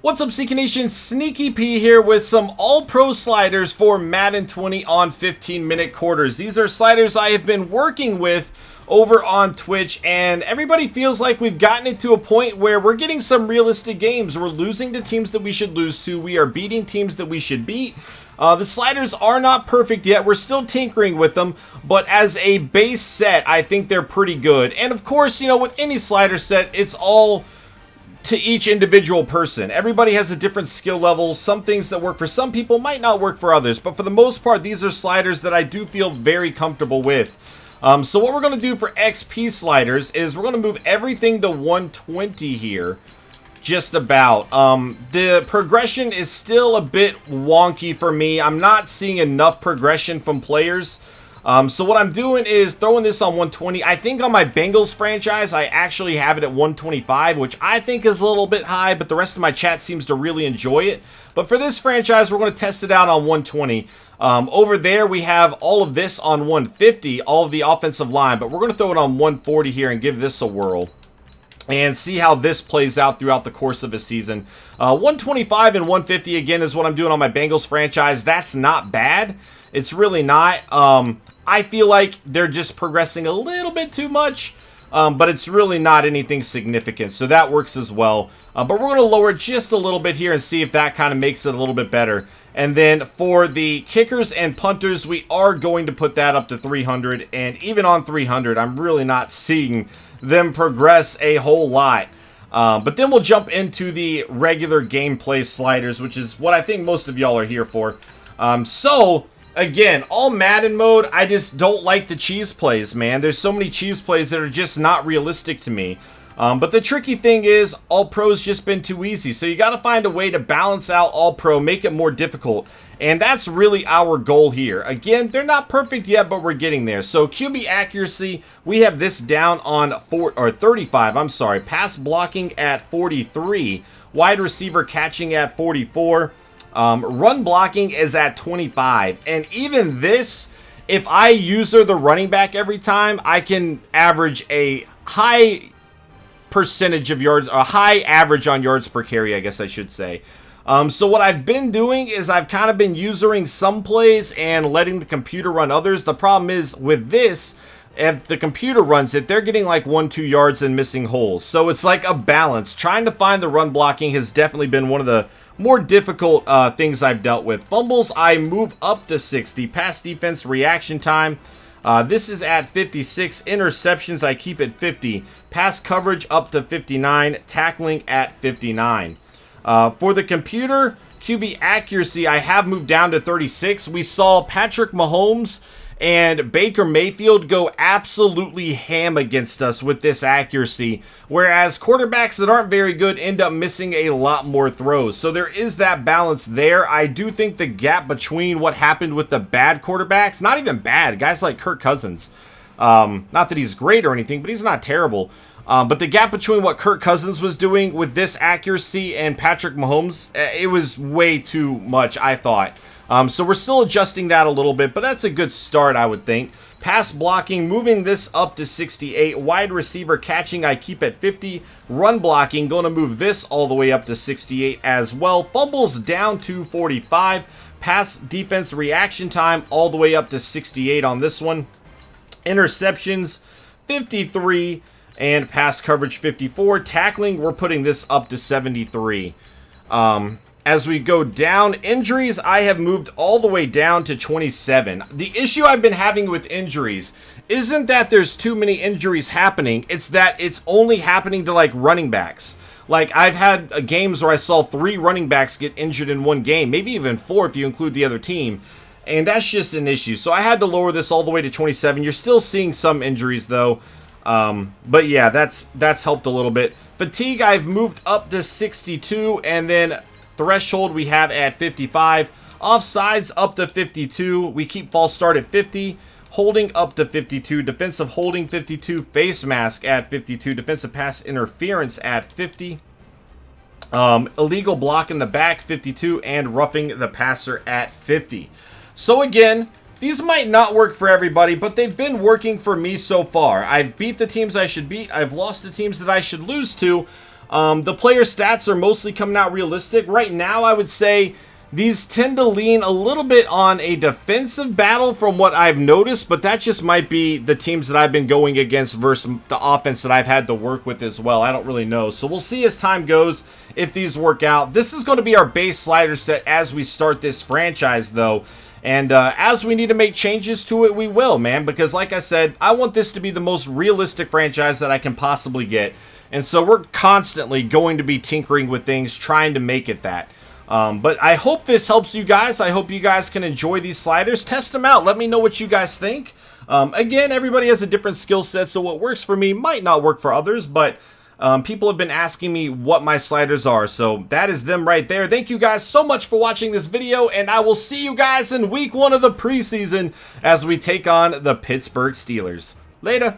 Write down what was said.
What's up, SnEaKyNation? SnEaKyP here with some all-pro sliders for Madden 20 on 15-minute quarters. These are sliders I have been working with over on Twitch, and everybody feels like we've gotten it to a point where we're getting some realistic games. We're losing to teams that we should lose to. We are beating teams that we should beat. The sliders are not perfect yet. We're still tinkering with them, but as a base set, I think they're pretty good. And of course, you know, with any slider set, it's all to each individual person. Everybody has a different skill level. Some things that work for some people might not work for others, but for the most part, these are sliders that I do feel very comfortable with. So what we're going to do for XP sliders is we're going to move everything to 120 here. Just about. The progression is still a bit wonky for me. I'm not seeing enough progression from players. So what I'm doing is throwing this on 120. I think on my Bengals franchise, I actually have it at 125, which I think is a little bit high, but the rest of my chat seems to really enjoy it. But for this franchise, we're going to test it out on 120. Over there, we have all of this on 150, all of the offensive line, but we're going to throw it on 140 here and give this a whirl and see how this plays out throughout the course of a season. 125 and 150, again, is what I'm doing on my Bengals franchise. That's not bad. It's really not. I feel like they're just progressing a little bit too much, but it's really not anything significant, so that works as well. But we're going to lower it just a little bit here and see if that kind of makes it a little bit better. And then for the kickers and punters, we are going to put that up to 300, and even on 300, I'm really not seeing them progress a whole lot. But then we'll jump into the regular gameplay sliders, which is what I think most of y'all are here for. Again, all Madden mode, I just don't like the cheese plays, man. There's so many cheese plays that are just not realistic to me. But the tricky thing is, all pro's just been too easy. So you got to find a way to balance out all pro, make it more difficult. And that's really our goal here. Again, they're not perfect yet, but we're getting there. So QB accuracy, we have this down on 35, I'm sorry. Pass blocking at 43. Wide receiver catching at 44. Run blocking is at 25, and even this, if I user the running back every time, I can average a high percentage of yards, a high average on yards per carry, I guess I should say. So what I've been doing is I've kind of been using some plays and letting the computer run others. The problem is with this, if the computer runs it, they're getting like 1-2 yards and missing holes. So it's like a balance. Trying to find the run blocking has definitely been one of the more difficult things I've dealt with. Fumbles, I move up to 60. Pass defense reaction time, this is at 56. Interceptions, I keep at 50. Pass coverage up to 59. Tackling at 59. For the computer, QB accuracy, I have moved down to 36. We saw Patrick Mahomes and Baker Mayfield go absolutely ham against us with this accuracy, whereas quarterbacks that aren't very good end up missing a lot more throws. So there is that balance there. I do think the gap between what happened with the bad quarterbacks, not even bad, guys like Kirk Cousins, not that he's great or anything, but he's not terrible. But the gap between what Kirk Cousins was doing with this accuracy and Patrick Mahomes, it was way too much, I thought. So we're still adjusting that a little bit, but that's a good start, I would think. Pass blocking, moving this up to 68. Wide receiver catching, I keep at 50. Run blocking, going to move this all the way up to 68 as well. Fumbles down to 45. Pass defense reaction time all the way up to 68 on this one. Interceptions, 53. And pass coverage, 54. Tackling, we're putting this up to 73. As we go down, injuries, I have moved all the way down to 27. The issue I've been having with injuries isn't that there's too many injuries happening. It's that it's only happening to, like, running backs. Like, I've had games where I saw 3 running backs get injured in one game, maybe even 4 if you include the other team. And that's just an issue. So I had to lower this all the way to 27. You're still seeing some injuries, though. But yeah, that's helped a little bit. Fatigue, I've moved up to 62, and then threshold we have at 55. Offsides up to 52. We keep false start at 50. Holding up to 52. Defensive holding 52. Face mask at 52. Defensive pass interference at 50. Illegal block in the back 52. And roughing the passer at 50. So again, these might not work for everybody, but they've been working for me so far. I've beat the teams I should beat. I've lost the teams that I should lose to. The player stats are mostly coming out realistic. Right now, I would say these tend to lean a little bit on a defensive battle from what I've noticed, but that just might be the teams that I've been going against versus the offense that I've had to work with as well. I don't really know. So we'll see as time goes if these work out. This is going to be our base slider set as we start this franchise, though. And as we need to make changes to it, we will, man. Because like I said, I want this to be the most realistic franchise that I can possibly get. And so we're constantly going to be tinkering with things, trying to make it that. But I hope this helps you guys. I hope you guys can enjoy these sliders. Test them out. Let me know what you guys think. Again, everybody has a different skill set, so what works for me might not work for others, but people have been asking me what my sliders are, so that is them right there. Thank you guys so much for watching this video, and I will see you guys in week 1 of the preseason as we take on the Pittsburgh Steelers. Later.